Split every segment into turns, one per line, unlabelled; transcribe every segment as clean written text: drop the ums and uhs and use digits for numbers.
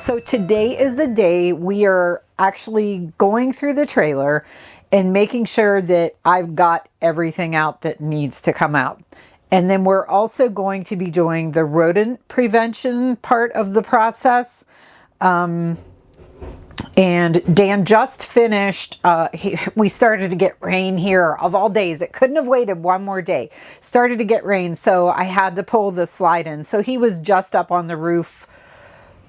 So today is the day we are actually going through the trailer and making sure that I've got everything out that needs to come out. And then we're also going to be doing the rodent prevention part of the process. And Dan just finished, we started to get rain here of all days. It couldn't have waited one more day. Started to get rain, so I had to pull the slide in. So he was just up on the roof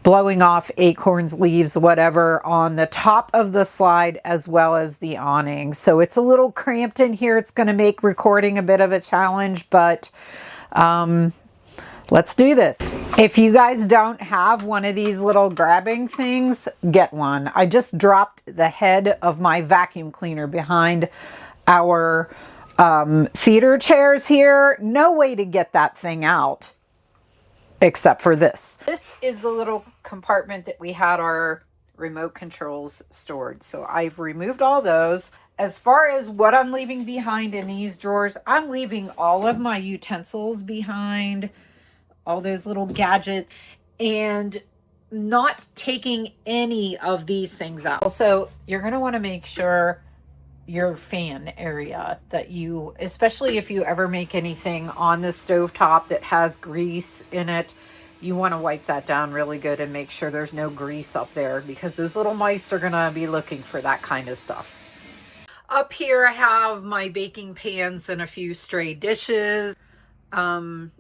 blowing off acorns, leaves, whatever, on the top of the slide as well as the awning. So it's a little cramped in here. It's going to make recording a bit of a challenge, but let's do this. If you guys don't have one of these little grabbing things, get one. I just dropped the head of my vacuum cleaner behind our theater chairs here. No way to get that thing out except for this. This is the little compartment that we had our remote controls stored. So I've removed all those. As far as what I'm leaving behind in these drawers, I'm leaving all of my utensils behind, all those little gadgets, and not taking any of these things out. Also, you're going to want to make sure your fan area that you, especially if you ever make anything on the stovetop that has grease in it, you want to wipe that down really good and make sure there's no grease up there, because those little mice are going to be looking for that kind of stuff. Up here I have my baking pans and a few stray dishes.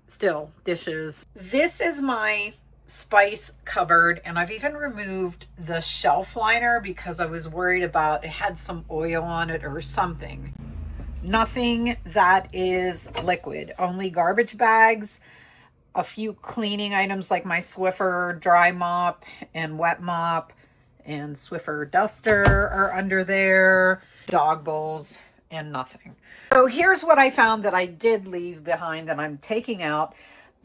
Still dishes. This is my spice cupboard, and I've even removed the shelf liner because I was worried about it had some oil on it or something. Nothing that is liquid, only garbage bags, a few cleaning items like my Swiffer dry mop and wet mop and Swiffer duster are under there, dog bowls, and nothing. So here's what I found that I did leave behind that I'm taking out.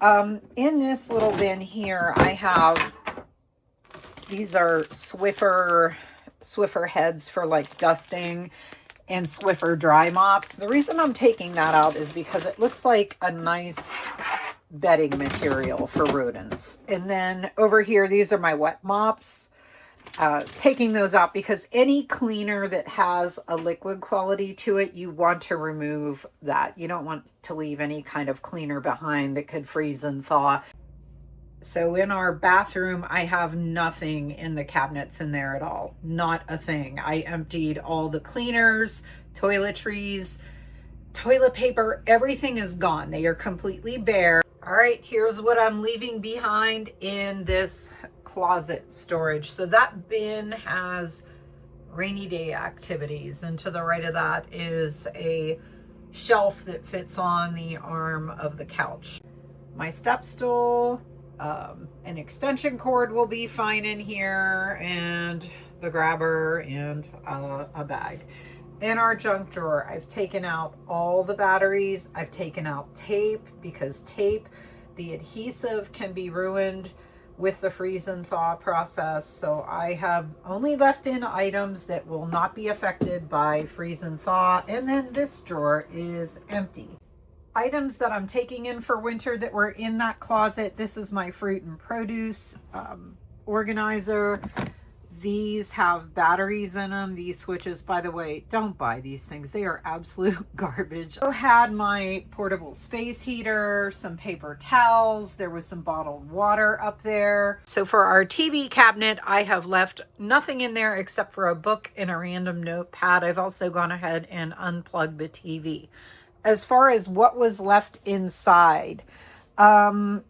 In this little bin here, I have, these are Swiffer heads for like dusting and Swiffer dry mops. The reason I'm taking that out is because it looks like a nice bedding material for rodents. And then over here, these are my wet mops. Taking those out because any cleaner that has a liquid quality to it, you want to remove that. You don't want to leave any kind of cleaner behind that could freeze and thaw. So in our bathroom, I have nothing in the cabinets in there at all. Not a thing. I emptied all the cleaners, toiletries, toilet paper, everything is gone. They are completely bare. All right, here's what I'm leaving behind in this closet storage. So that bin has rainy day activities, and to the right of that is a shelf that fits on the arm of the couch. My step stool, an extension cord will be fine in here, and the grabber and a bag. In our junk drawer, I've taken out all the batteries. I've taken out tape because tape, the adhesive can be ruined with the freeze and thaw process. So I have only left in items that will not be affected by freeze and thaw. And then this drawer is empty. Items that I'm taking in for winter that were in that closet. This is my fruit and produce organizer. These have batteries in them. These switches, by the way, don't buy these things. They are absolute garbage. I had my portable space heater, some paper towels. There was some bottled water up there. So for our TV cabinet, I have left nothing in there except for a book and a random notepad. I've also gone ahead and unplugged the TV. As far as what was left inside, I'm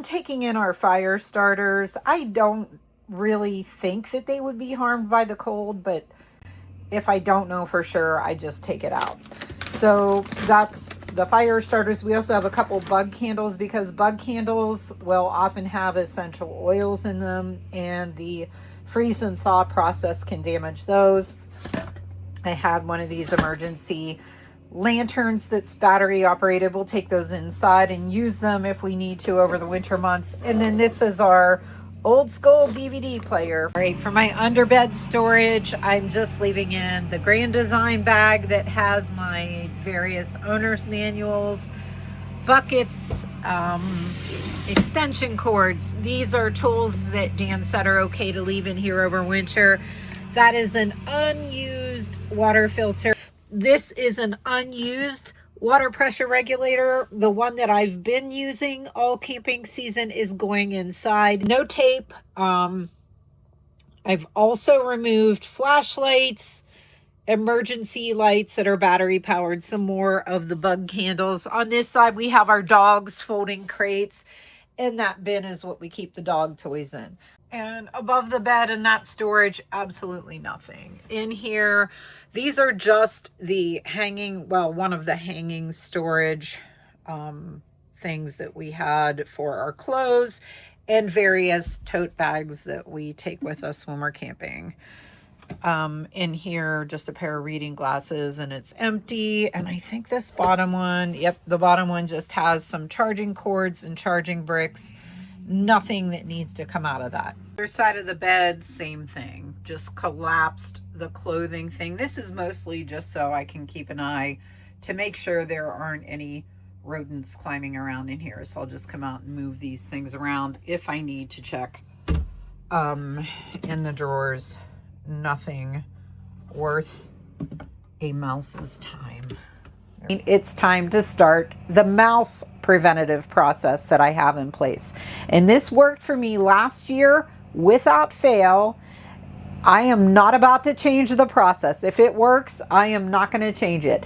taking in our fire starters. I don't really think that they would be harmed by the cold, but if I don't know for sure, I just take it out. So that's the fire starters. We also have a couple bug candles because bug candles will often have essential oils in them, and the freeze and thaw process can damage those. I had one of these emergency lanterns that's battery operated. We'll take those inside and use them if we need to over the winter months. And then this is our old school DVD player. All right, for my underbed storage, I'm just leaving in the Grand Design bag that has my various owner's manuals, buckets, extension cords. These are tools that Dan said are okay to leave in here over winter. That is an unused water filter. This is an unused water pressure regulator. The one that I've been using all camping season is going inside. No tape. I've also removed flashlights, emergency lights that are battery powered, some more of the bug candles. On this side, we have our dogs folding crates, and that bin is what we keep the dog toys in. And above the bed in that storage, absolutely nothing. In here, these are just the hanging, well, one of the hanging storage things that we had for our clothes and various tote bags that we take with us when we're camping. In here, just a pair of reading glasses, and it's empty. And I think this bottom one, yep, the bottom one just has some charging cords and charging bricks. Nothing that needs to come out of that. Other side of the bed, same thing, just collapsed the clothing thing. This is mostly just so I can keep an eye to make sure there aren't any rodents climbing around in here. So I'll just come out and move these things around if I need to check. In the drawers, nothing worth a mouse's time. It's time to start the mouse preventative process that I have in place. And this worked for me last year without fail. I am not about to change the process. If it works, I am not going to change it.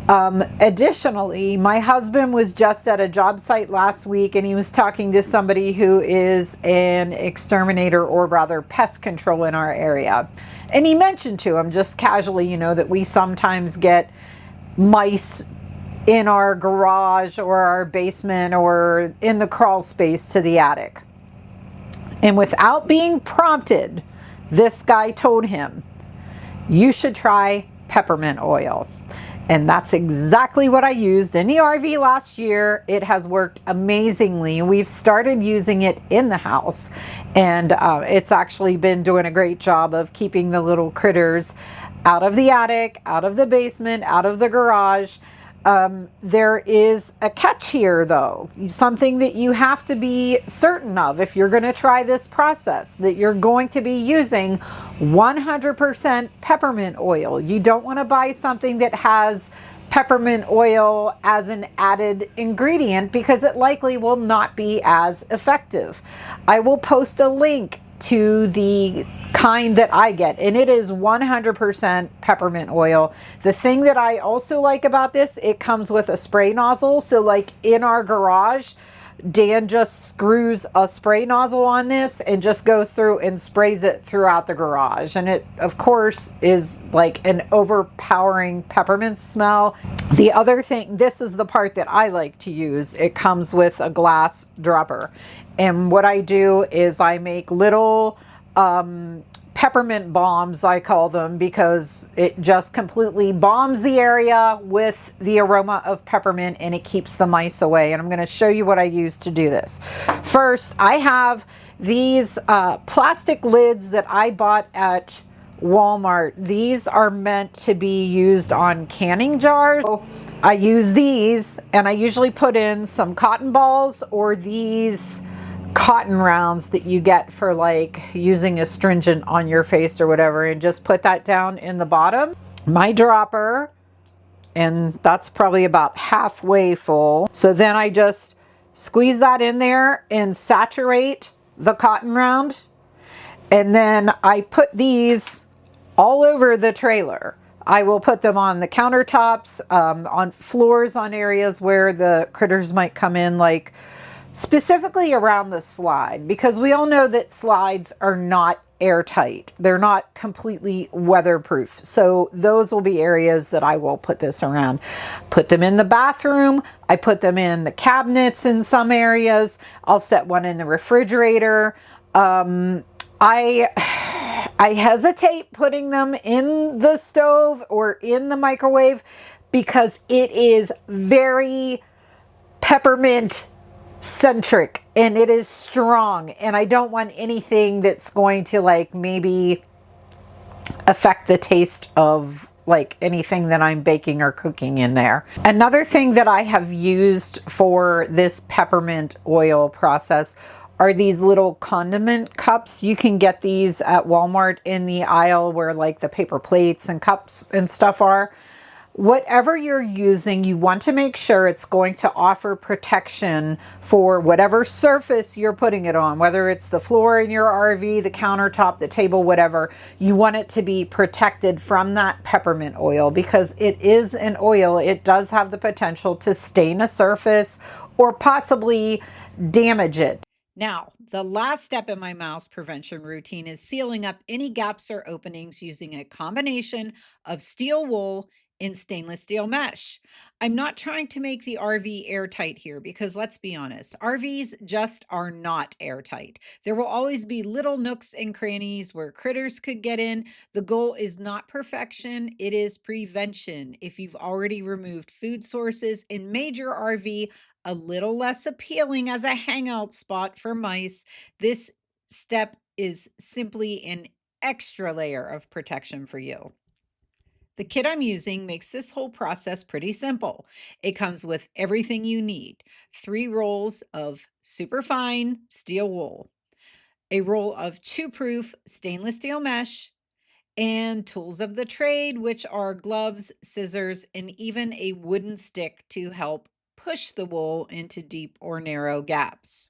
Additionally, my husband was just at a job site last week, and he was talking to somebody who is an exterminator, or rather pest control, in our area. And he mentioned to him just casually, you know, that we sometimes get mice in our garage or our basement or in the crawl space to the attic. And without being prompted, this guy told him, you should try peppermint oil. And that's exactly what I used in the RV last year. It has worked amazingly. We've started using it in the house, and it's actually been doing a great job of keeping the little critters out of the attic, out of the basement, out of the garage. There is a catch here, though, something that you have to be certain of if you're going to try this process, that you're going to be using 100% peppermint oil. You don't want to buy something that has peppermint oil as an added ingredient, because it likely will not be as effective. I will post a link to the kind that I get, and it is 100% peppermint oil. The thing that I also like about this, it comes with a spray nozzle. So like in our garage, Dan just screws a spray nozzle on this and just goes through and sprays it throughout the garage. And it, of course, is like an overpowering peppermint smell. The other thing, this is the part that I like to use. It comes with a glass dropper. And what I do is I make little peppermint bombs, I call them, because it just completely bombs the area with the aroma of peppermint, and it keeps the mice away. And I'm going to show you what I use to do this. First, I have these plastic lids that I bought at Walmart. These are meant to be used on canning jars. So I use these, and I usually put in some cotton balls or these cotton rounds that you get for like using astringent on your face or whatever, and just put that down in the bottom. My dropper, and that's probably about halfway full. So then I just squeeze that in there and saturate the cotton round. And then I put these all over the trailer. I will put them on the countertops, on floors, on areas where the critters might come in, like specifically around the slide, because we all know that slides are not airtight. They're not completely weatherproof. So those will be areas that I will put this around. Put them in the bathroom. I put them in the cabinets in some areas. I'll set one in the refrigerator. I hesitate putting them in the stove or in the microwave because it is very peppermint centric and it is strong, and I don't want anything that's going to like maybe affect the taste of like anything that I'm baking or cooking in there. Another thing that I have used for this peppermint oil process are these little condiment cups. You can get these at Walmart in the aisle where like the paper plates and cups and stuff are. Whatever you're using, you want to make sure it's going to offer protection for whatever surface you're putting it on, whether it's the floor in your RV, the countertop, the table, whatever. You want it to be protected from that peppermint oil because it is an oil. It does have the potential to stain a surface or possibly damage it. Now, the last step in my mouse prevention routine is sealing up any gaps or openings using a combination of steel wool and stainless steel mesh. I'm not trying to make the RV airtight here because let's be honest, RVs just are not airtight. There will always be little nooks and crannies where critters could get in. The goal is not perfection, it is prevention. If you've already removed food sources in major RV, a little less appealing as a hangout spot for mice, this step is simply an extra layer of protection for you. The kit I'm using makes this whole process pretty simple. It comes with everything you need: 3 rolls of superfine steel wool, a roll of chew-proof stainless steel mesh, and tools of the trade, which are gloves, scissors, and even a wooden stick to help push the wool into deep or narrow gaps.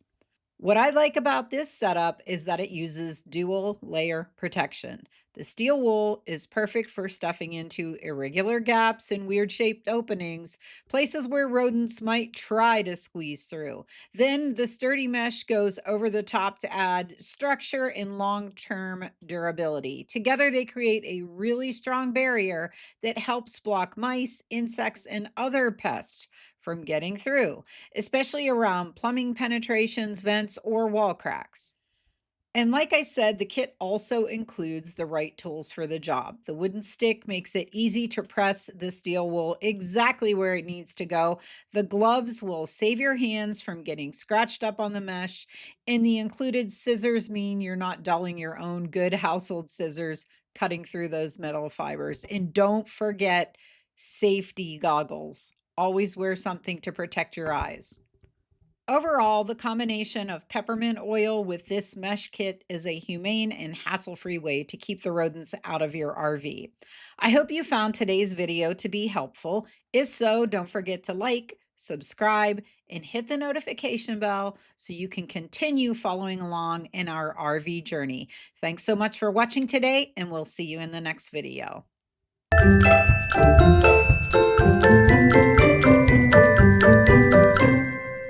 What I like about this setup is that it uses dual layer protection. The steel wool is perfect for stuffing into irregular gaps and weird shaped openings, places where rodents might try to squeeze through. Then the sturdy mesh goes over the top to add structure and long-term durability. Together they create a really strong barrier that helps block mice, insects, and other pests from getting through, especially around plumbing penetrations, vents, or wall cracks. And like I said, the kit also includes the right tools for the job. The wooden stick makes it easy to press the steel wool exactly where it needs to go. The gloves will save your hands from getting scratched up on the mesh. And the included scissors mean you're not dulling your own good household scissors cutting through those metal fibers. And don't forget safety goggles. Always wear something to protect your eyes. Overall, the combination of peppermint oil with this mesh kit is a humane and hassle-free way to keep the rodents out of your RV. I hope you found today's video to be helpful. If so, don't forget to like, subscribe, and hit the notification bell so you can continue following along in our RV journey. Thanks so much for watching today, and we'll see you in the next video.